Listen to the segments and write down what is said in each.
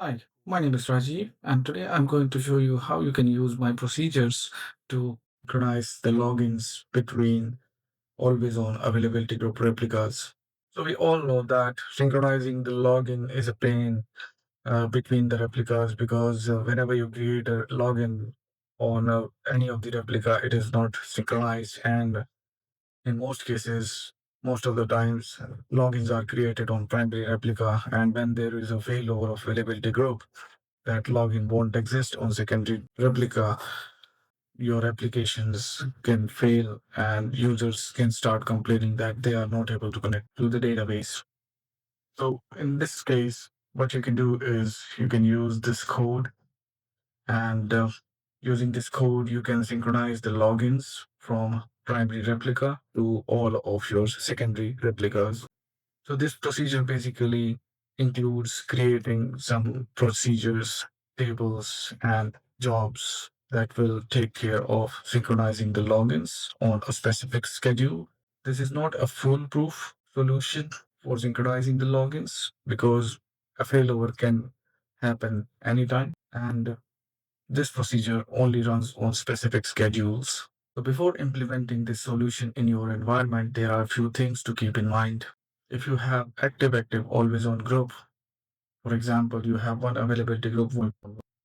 Hi, my name is Rajiv, and today I'm going to show you how you can use my procedures to synchronize the logins between always on availability group replicas. So, we all know that synchronizing the login is a pain between the replicas because whenever you create a login on any of the replica, it is not synchronized, and in most cases, most of the times, logins are created on primary replica, and when there is a failover of availability group, that login won't exist on secondary replica, your applications can fail and users can start complaining that they are not able to connect to the database. So in this case, what you can do is you can use this code, and using this code, you can synchronize the logins from primary replica to all of your secondary replicas. So this procedure basically includes creating some procedures, tables, and jobs that will take care of synchronizing the logins on a specific schedule. This is not a foolproof solution for synchronizing the logins because a failover can happen anytime, and this procedure only runs on specific schedules. So before implementing this solution in your environment, there are a few things to keep in mind. If you have active, always on group, for example, you have one availability group with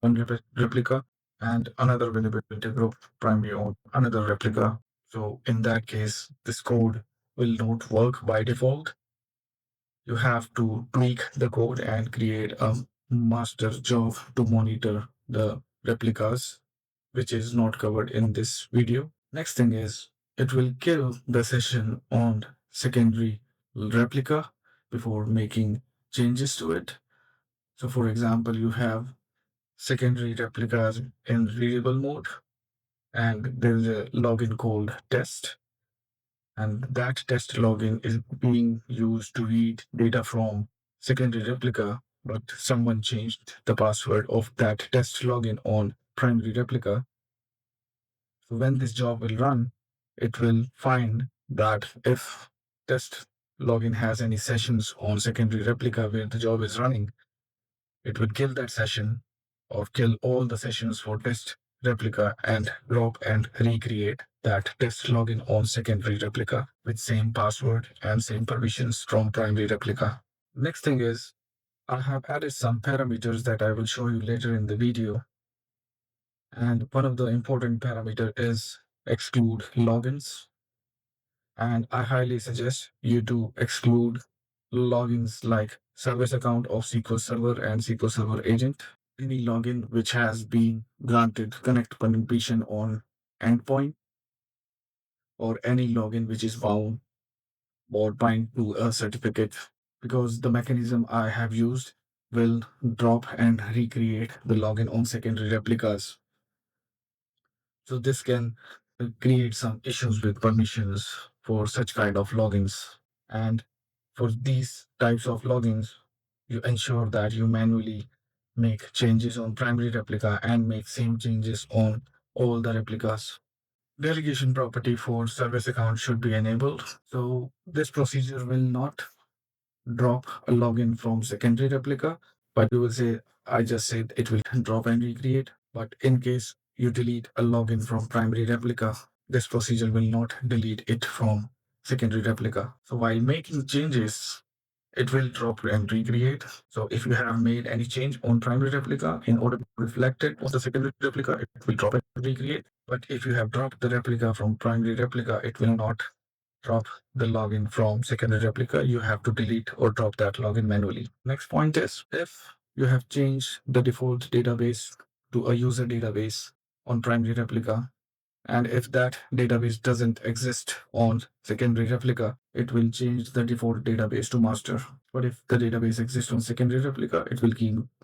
one replica and another availability group primary on another replica. So in that case, this code will not work by default. You have to tweak the code and create a master job to monitor the replicas, which is not covered in this video. Next thing is it will kill the session on secondary replica before making changes to it. So for example, you have secondary replicas in readable mode, and there's a login called test, and that test login is being used to read data from secondary replica, but someone changed the password of that test login on primary replica. So when this job will run, it will find that if test login has any sessions on secondary replica where the job is running, it would kill that session or kill all the sessions for test replica and drop and recreate that test login on secondary replica with same password and same permissions from primary replica. Next thing is I have added some parameters that I will show you later in the video. And one of the important parameter is exclude logins. And I highly suggest you to exclude logins like service account of SQL Server and SQL Server agent. Any login which has been granted connect permission on endpoint, or any login which is bound or bind to a certificate, because the mechanism I have used will drop and recreate the login on secondary replicas. So this can create some issues with permissions for such kind of logins. And for these types of logins, you ensure that you manually make changes on primary replica and make same changes on all the replicas. Delegation property for service account should be enabled. So this procedure will not drop a login from secondary replica, but you will say, I just said it will drop and recreate. But in case you delete a login from primary replica, this procedure will not delete it from secondary replica. So while making changes, it will drop and recreate. So if you have made any change on primary replica, in order to reflect it on the secondary replica, it will drop and recreate. But if you have dropped the replica from primary replica, it will not drop the login from secondary replica. You have to delete or drop that login manually. Next point is if you have changed the default database to a user database on primary replica, and if that database doesn't exist on secondary replica, it will change the default database to master. But if the database exists on secondary replica, it will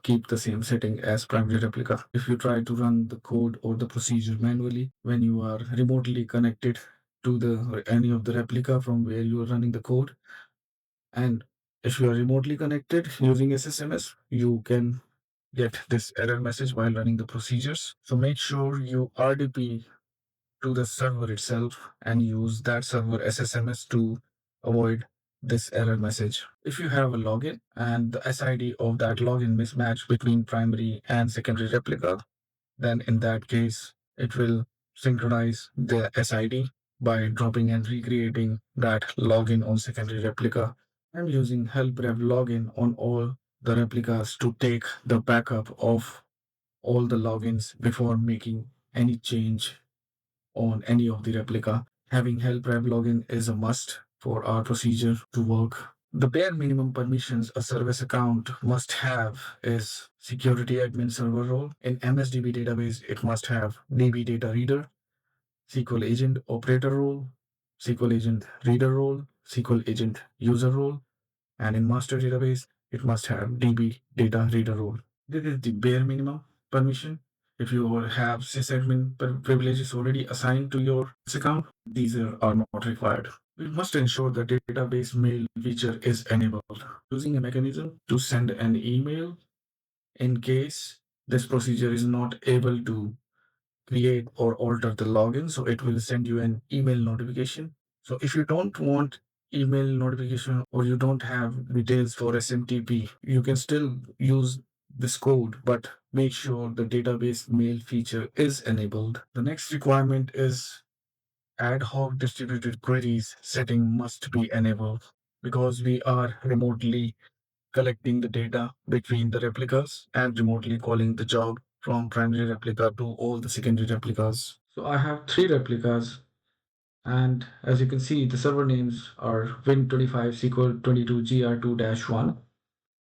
keep the same setting as primary replica. If you try to run the code or the procedure manually when you are remotely connected to the any of the replica from where you are running the code, and if you are remotely connected using SSMS, you can get this error message while running the procedures. So make sure you RDP to the server itself and use that server SSMS to avoid this error message. If you have a login and the SID of that login mismatch between primary and secondary replica, then in that case, it will synchronize the SID by dropping and recreating that login on secondary replica. I'm using help rev login on all the replicas to take the backup of all the logins before making any change on any of the replica. Having help rev login is a must for our procedure to work. The bare minimum permissions a service account must have is security admin server role. In MSDB database, it must have DB data reader, SQL agent operator role, SQL agent reader role, SQL agent user role, and in master database, it must have DB data reader role. This is the bare minimum permission. If you have sysadmin privileges already assigned to your account, these are not required. We must ensure the database mail feature is enabled. Using a mechanism to send an email in case this procedure is not able to create or alter the login. So it will send you an email notification. So if you don't want email notification or you don't have details for SMTP, you can still use this code, but make sure the database mail feature is enabled. The next requirement is ad hoc distributed queries setting must be enabled because we are remotely collecting the data between the replicas and remotely calling the job from primary replica to all the secondary replicas. So I have three replicas, and as you can see, the server names are Win25 SQL 22 GR2-1,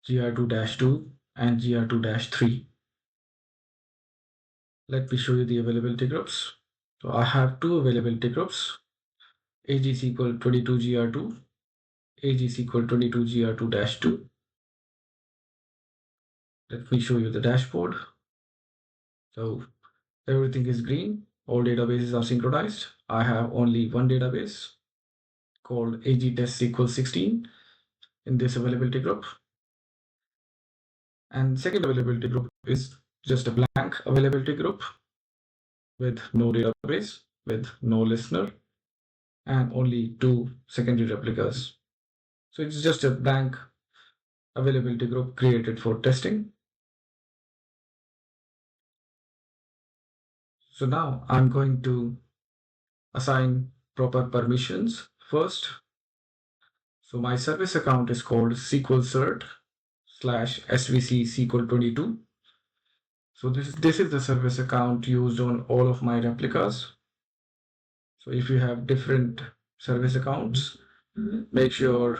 GR2-2, and GR2-3. Let me show you the availability groups. So I have two availability groups, AG SQL 22 GR2, AG SQL 22 GR2-2. Let me show you the dashboard. So everything is green. All databases are synchronized. I have only one database called AG Test SQL 16 in this availability group. And second availability group is just a blank availability group with no database, with no listener, and only two secondary replicas. So it's just a blank availability group created for testing. So now I'm going to assign proper permissions first. So my service account is called SQL Cert /SVC SQL 22. So this is the service account used on all of my replicas. So if you have different service accounts, make sure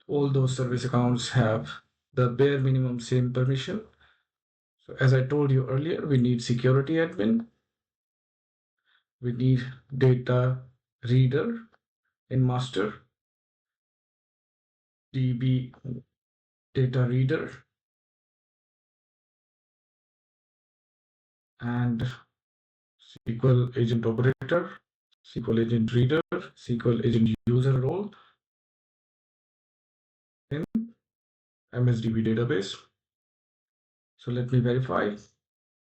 all those service accounts have the bare minimum same permission. So as I told you earlier, we need security admin, we need data reader in master, DB data reader, and SQL agent operator, SQL agent reader, SQL agent user role in MSDB database. So let me verify.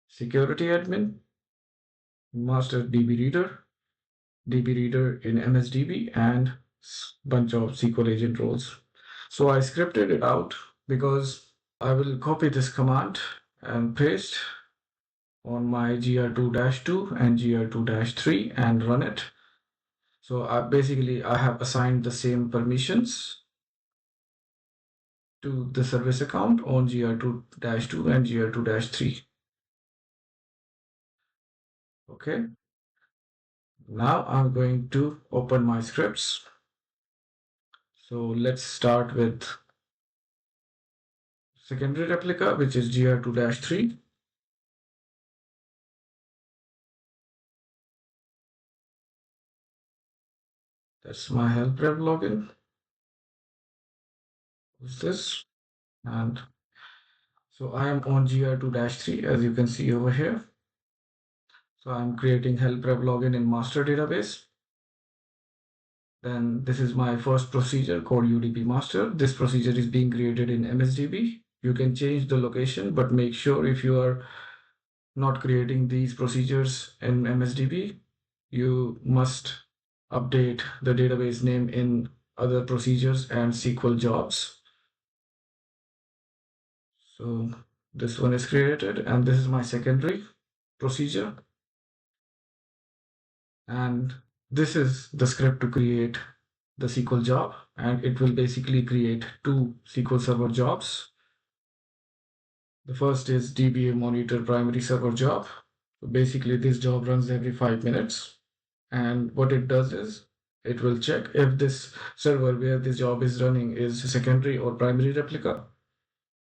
Security admin, master DB reader in MSDB, and bunch of SQL agent roles. So I scripted it out because I will copy this command and paste on my GR2-2 and GR2-3 and run it. So I have assigned the same permissions to the service account on GR2-2 and GR2-3. Okay. Now I'm going to open my scripts. So let's start with secondary replica, which is GR2-3. That's my help rev login. What's this? And so I am on GR2-3, as you can see over here. So I'm creating help rev login in master database. Then this is my first procedure called UDP master. This procedure is being created in MSDB. You can change the location, but make sure if you are not creating these procedures in MSDB, you must update the database name in other procedures and SQL jobs. So this one is created, and this is my secondary procedure. And this is the script to create the SQL job, and it will basically create two SQL Server jobs. The first is DBA monitor primary server job. So basically, this job runs every 5 minutes. And what it does is it will check if this server where this job is running is secondary or primary replica.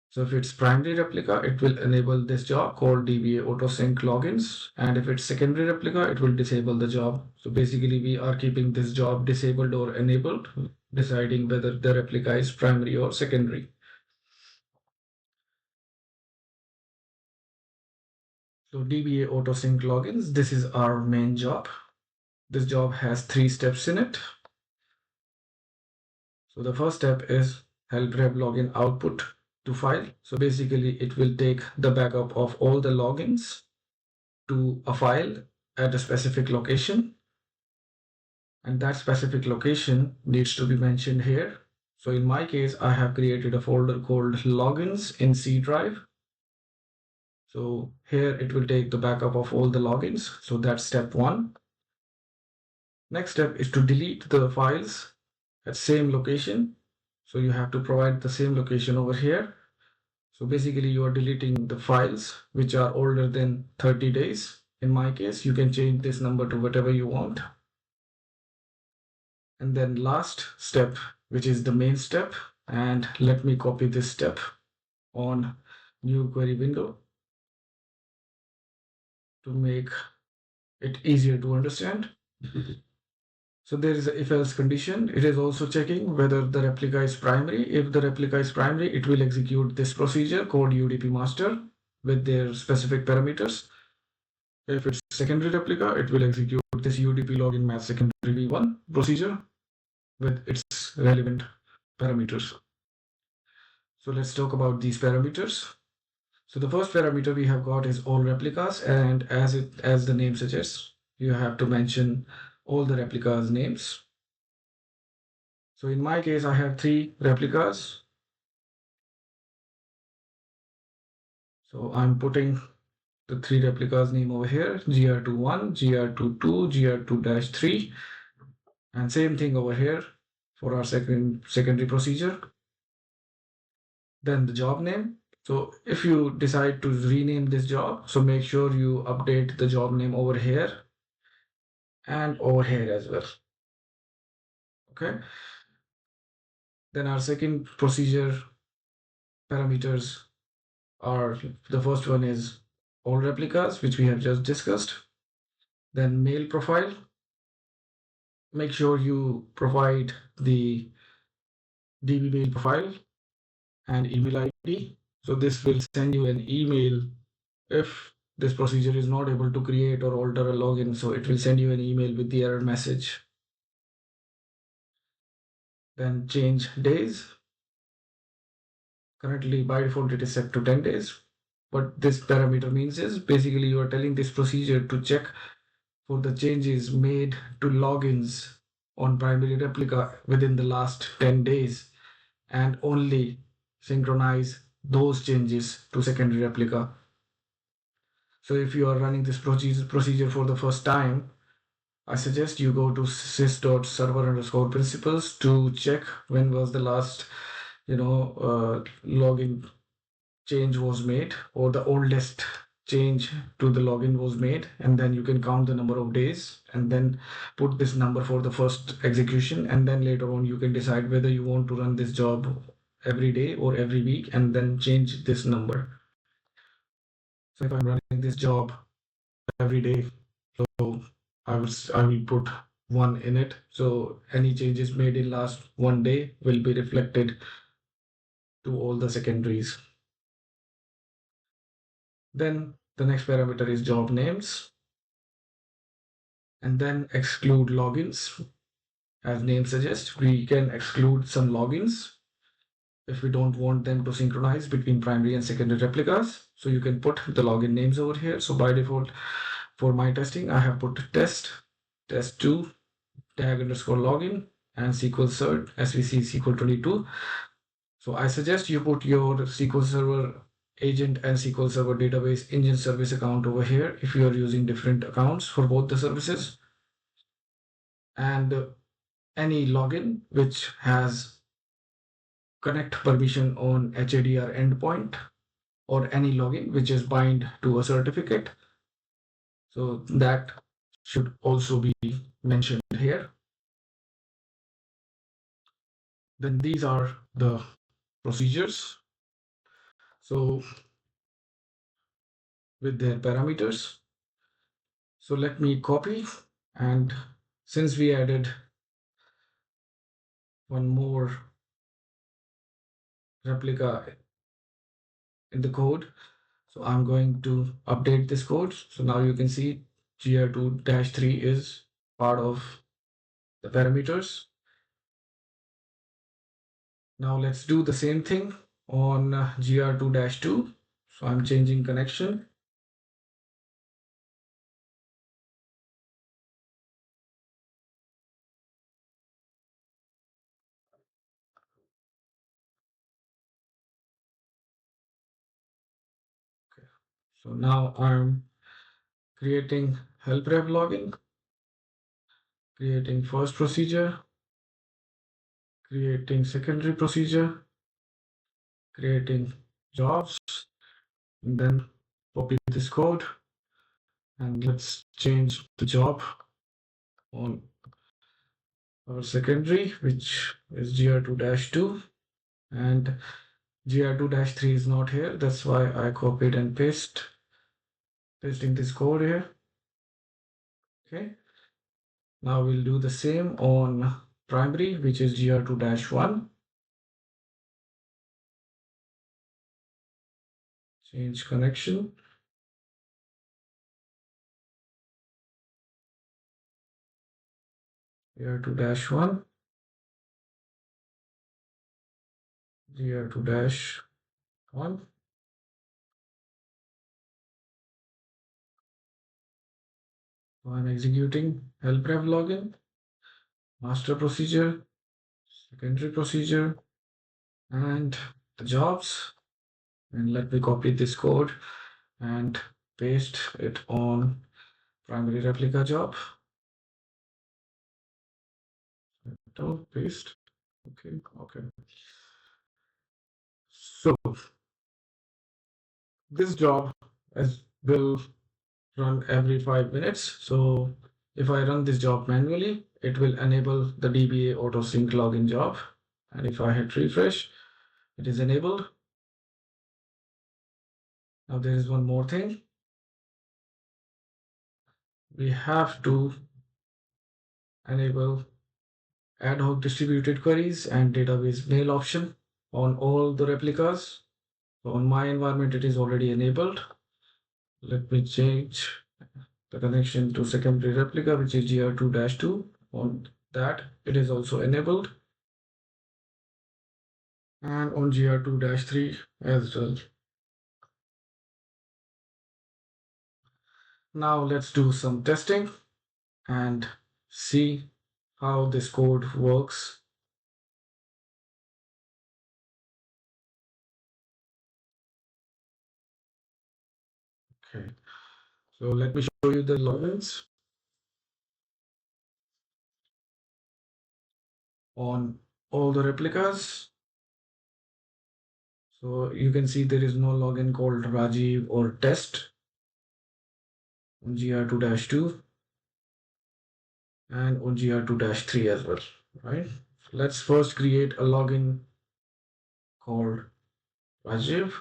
So if it's primary replica, it will enable this job called DBA autosync logins. And if it's secondary replica, it will disable the job. So basically, we are keeping this job disabled or enabled, deciding whether the replica is primary or secondary. So DBA autosync logins, this is our main job. This job has 3 steps in it. So the first step is help rep login output to file. So basically it will take the backup of all the logins to a file at a specific location. And that specific location needs to be mentioned here. So in my case, I have created a folder called logins in C drive. So here it will take the backup of all the logins. So that's step 1. Next step is to delete the files at same location. So you have to provide the same location over here. So basically you are deleting the files which are older than 30 days. In my case, you can change this number to whatever you want. And then last step, which is the main step, and let me copy this step on new query window to make it easier to understand. So there is a if else condition. It is also checking whether the replica is primary. If the replica is primary, it will execute this procedure called UDP master with their specific parameters. If it's secondary replica, it will execute this UDP login match secondary v1 procedure with its relevant parameters. So let's talk about these parameters. So the first parameter we have got is all replicas, and as the name suggests, you have to mention all the replicas names. So in my case, I have 3 replicas. So I'm putting the 3 replicas name over here, gr21, gr22, gr2-3, and same thing over here for our secondary procedure. Then the job name. So if you decide to rename this job, so make sure you update the job name over here and over here as well. Okay. Then our second procedure parameters are, the first one is all replicas, which we have just discussed. Then mail profile. Make sure you provide the DB mail profile and email ID. So this will send you an email if this procedure is not able to create or alter a login. So it will send you an email with the error message. Then change days. Currently by default it is set to 10 days. What this parameter means is basically you are telling this procedure to check for the changes made to logins on primary replica within the last 10 days and only synchronize those changes to secondary replica. So if you are running this procedure for the first time, I suggest you go to sys.server_principles to check when was the last, login change was made, or the oldest change to the login was made, and then you can count the number of days and then put this number for the first execution, and then later on you can decide whether you want to run this job every day or every week and then change this number. So if I'm running this job every day, so I will put 1 in it. So any changes made in last 1 day will be reflected to all the secondaries. Then the next parameter is job names, and then exclude logins. As name suggests, we can exclude some logins if we don't want them to synchronize between primary and secondary replicas. So you can put the login names over here. So by default, for my testing, I have put test2 tag_login. and SQL cert SVC is equal 22. So I suggest you put your SQL Server agent and SQL Server database engine service account over here if you are using different accounts for both the services. And any login which has connect permission on HADR endpoint, or any login which is bind to a certificate. So that should also be mentioned here. Then these are the procedures. So with their parameters. So let me copy, and since we added one more replica in the code, so I'm going to update this code. So now you can see gr2-3 is part of the parameters. Now let's do the same thing on gr2-2. So I'm changing connection. Okay. So now I'm creating help rev login, creating first procedure, creating secondary procedure, creating jobs, and then copy this code, and let's change the job on our secondary, which is gr2-2, and gr2-3 is not here. That's why I copied and pasting this code here. Okay. Now we'll do the same on primary, which is gr2-1. Change connection. gr2-1, gr2-1. So I'm executing help rev login, master procedure, secondary procedure, and the jobs. And let me copy this code and paste it on primary replica job. Don't paste. Okay. So this job will run every 5 minutes. So if I run this job manually, it will enable the DBA auto sync login job. And if I hit refresh, it is enabled. Now there is one more thing. We have to enable ad hoc distributed queries and database mail option on all the replicas. So on my environment, it is already enabled. Let me change the connection to secondary replica, which is gr2-2. On that, it is also enabled. And on gr2-3 as well. Now let's do some testing and see how this code works. Okay, so let me show you the logins on all the replicas. So you can see there is no login called Rajiv or test on gr2-2 and on gr2-3 as well, right? Let's first create a login called Rajiv,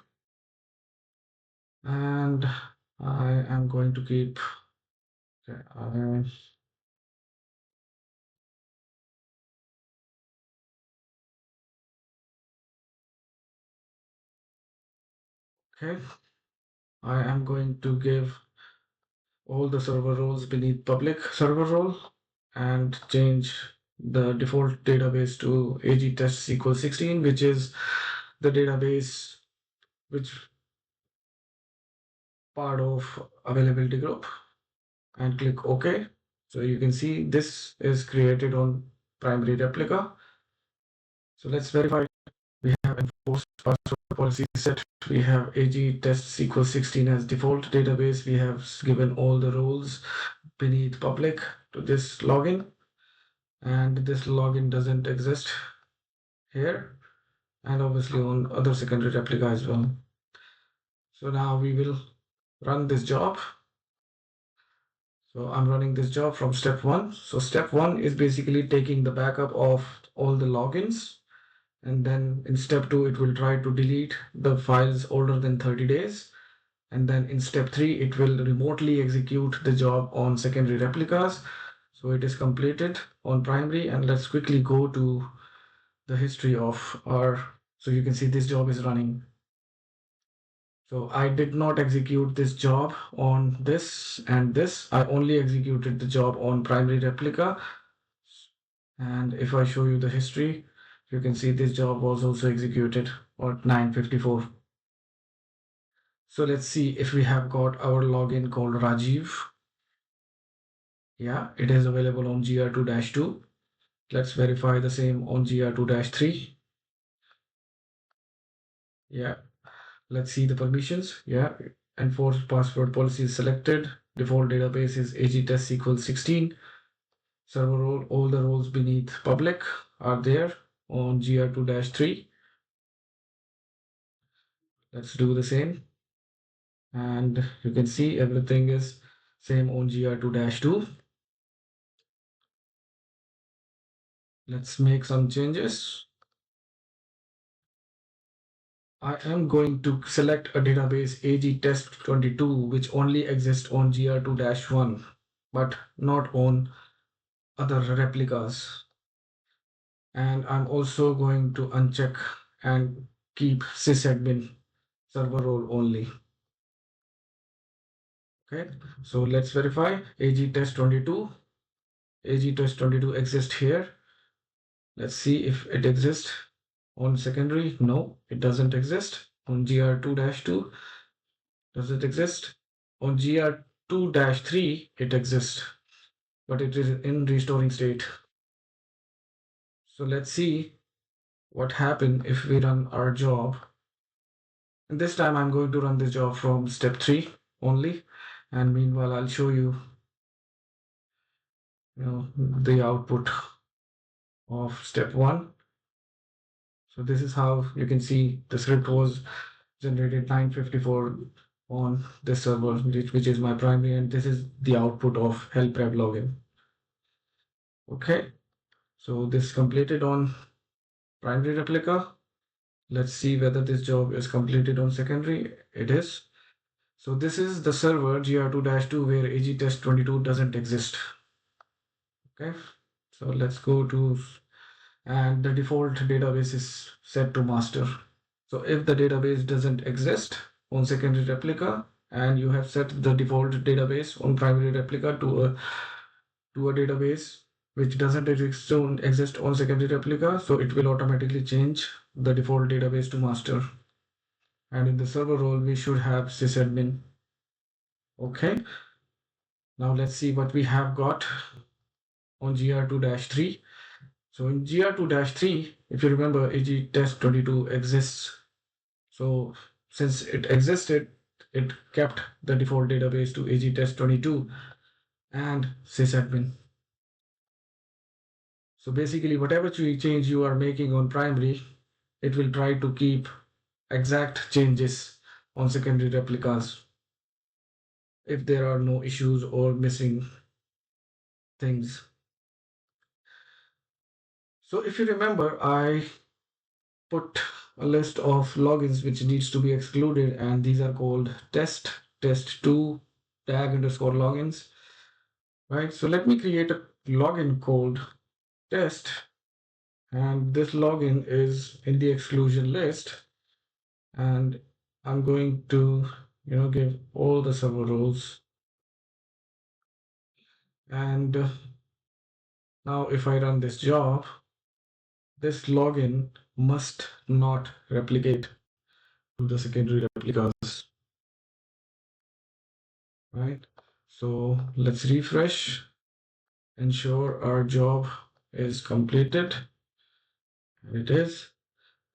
and I am going to keep okay. I am going to give all the server roles beneath public server role and change the default database to AG test SQL 16, which is the database which part of availability group, and click OK. So you can see this is created on primary replica. So let's verify. We have enforced password policy set. We have AG test SQL 16 as default database. We have given all the roles beneath public to this login, and this login doesn't exist here, and obviously on other secondary replica as well. So now we will run this job. So I'm running this job from step one. So step one is basically taking the backup of all the logins. And then in step two, it will try to delete the files older than 30 days. And then in step three, it will remotely execute the job on secondary replicas. So it is completed on primary. And let's quickly go to the history of our, so you can see this job is running. So I did not execute this job on this and this. I only executed the job on primary replica. And if I show you the history, you can see this job was also executed on 9:54. So let's see if we have got our login called Rajiv. Yeah, it is available on GR2-2. Let's verify the same on GR2-3. Yeah, let's see the permissions. Yeah, enforced password policy is selected. Default database is AG test SQL 16. Server role, all the roles beneath public are there on GR2-3. Let's do the same. And you can see everything is same on GR2-2. Let's make some changes. I am going to select a database AG test 22, which only exists on GR2-1, but not on other replicas. And I'm also going to uncheck and keep sysadmin server role only. Okay, so let's verify AG test 22. AG test 22 exists here. Let's see if it exists on secondary. No, it doesn't exist. On GR2-2, does it exist? On GR2-3, it exists, but it is in restoring state. So let's see what happens if we run our job. And this time I'm going to run this job from step 3 only. And meanwhile, I'll show you, the output of step 1. So this is how you can see the script was generated 9:54 on this server, which is my primary, and this is the output of help rev login. Okay, so this completed on primary replica. Let's see whether this job is completed on secondary. It is. So this is the server GR2-2 where AG test 22 doesn't exist. Okay, so let's go to, and the default database is set to master. So if the database doesn't exist on secondary replica and you have set the default database on primary replica to a database which doesn't exist on secondary replica, so it will automatically change the default database to master. And in the server role, we should have sysadmin. Okay. Now let's see what we have got on GR2-3. So in GR2-3, if you remember, AG test 22 exists. So since it existed, it kept the default database to AG test 22 and sysadmin. So basically, whatever change you are making on primary, it will try to keep exact changes on secondary replicas if there are no issues or missing things. So if you remember, I put a list of logins which needs to be excluded, and these are called test2 tag underscore logins, right? So let me create a login called test, and this login is in the exclusion list, and I'm going to give all the server roles. And now if I run this job, this login must not replicate to the secondary replicas, right? So let's refresh, ensure our job is completed. It is.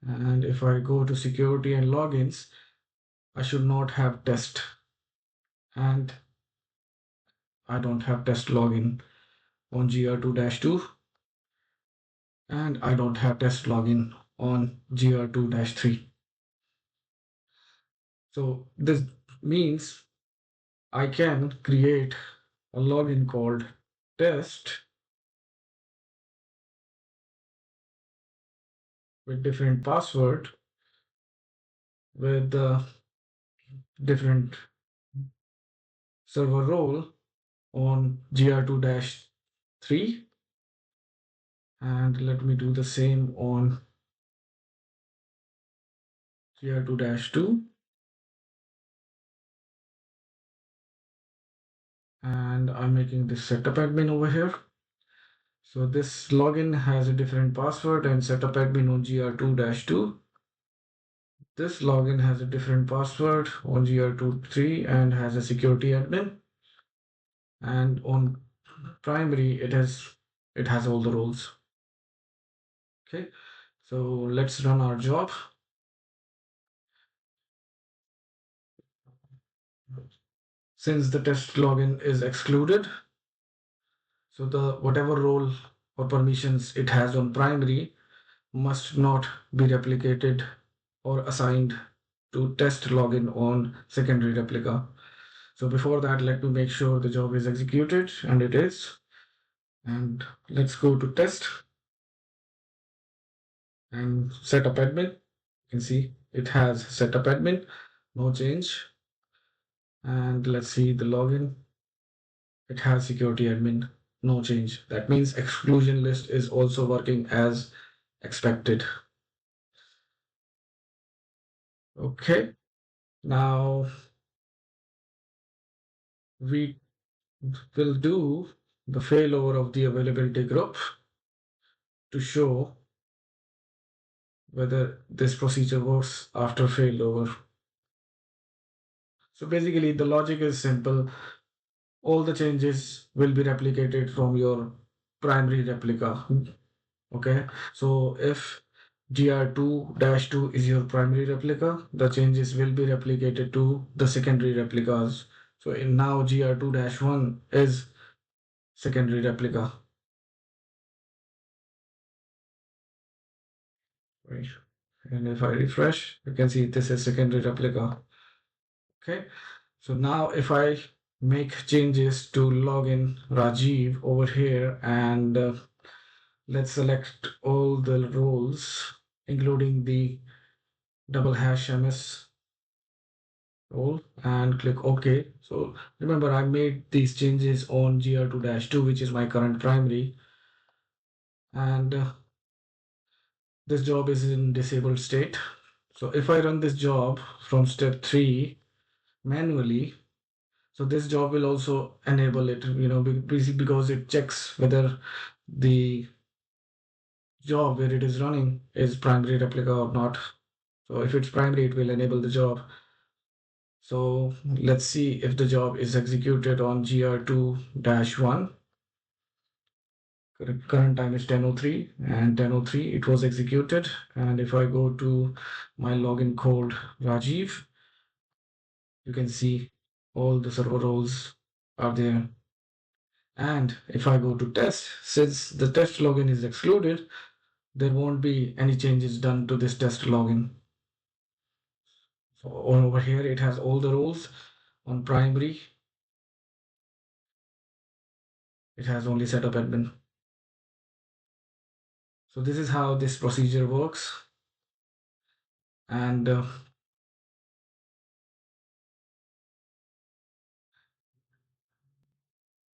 And if I go to security and logins, I should not have test, and I don't have test login on GR2-2, and I don't have test login on GR2-3. So this means I can create a login called test with different password with the different server role on GR2-3, and let me do the same on GR2-2, and I'm making this setup admin over here. So this login has a different password and setup admin on GR2-2. This login has a different password on GR2-3 and has a security admin. And on primary, it has all the roles. Okay, so let's run our job. Since the test login is excluded, so the whatever role or permissions it has on primary must not be replicated or assigned to test login on secondary replica. So before that, let me make sure the job is executed, and it is. And let's go to test and setup admin. You can see it has setup admin, no change. And let's see the login. It has security admin, no change. That means exclusion list is also working as expected. Okay, now we will do the failover of the availability group to show whether this procedure works after failover. So basically, the logic is simple. All the changes will be replicated from your primary replica. Okay, so if GR2-2 is your primary replica, the changes will be replicated to the secondary replicas. So in now GR2-1 is secondary replica. Right. And if I refresh, you can see this is secondary replica. Okay, so now if I make changes to login Rajiv over here, and let's select all the roles, including the double hash MS role, and click OK. So remember, I made these changes on GR2-2, which is my current primary, and this job is in disabled state. So if I run this job from step 3 manually, so this job will also enable it, because it checks whether the job where it is running is primary replica or not. So if it's primary, it will enable the job. So let's see if the job is executed on GR2-1. Current time is 10:03, and 10:03 it was executed. And if I go to my login code Rajiv, you can see all the server roles are there. And if I go to test, since the test login is excluded, there won't be any changes done to this test login. So over here, it has all the roles. On primary, it has only setup admin. So this is how this procedure works. And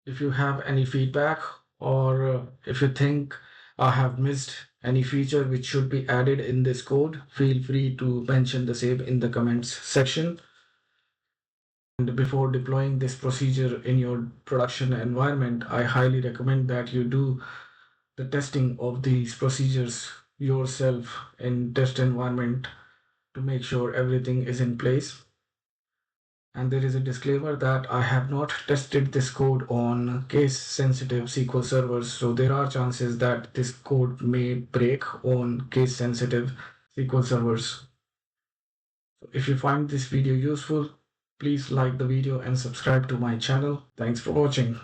if you have any feedback, or if you think I have missed any feature which should be added in this code, feel free to mention the same in the comments section. And before deploying this procedure in your production environment, I highly recommend that you do the testing of these procedures yourself in test environment to make sure everything is in place. And there is a disclaimer that I have not tested this code on case-sensitive SQL servers, so there are chances that this code may break on case-sensitive SQL servers. So if you find this video useful, please like the video and subscribe to my channel. Thanks for watching.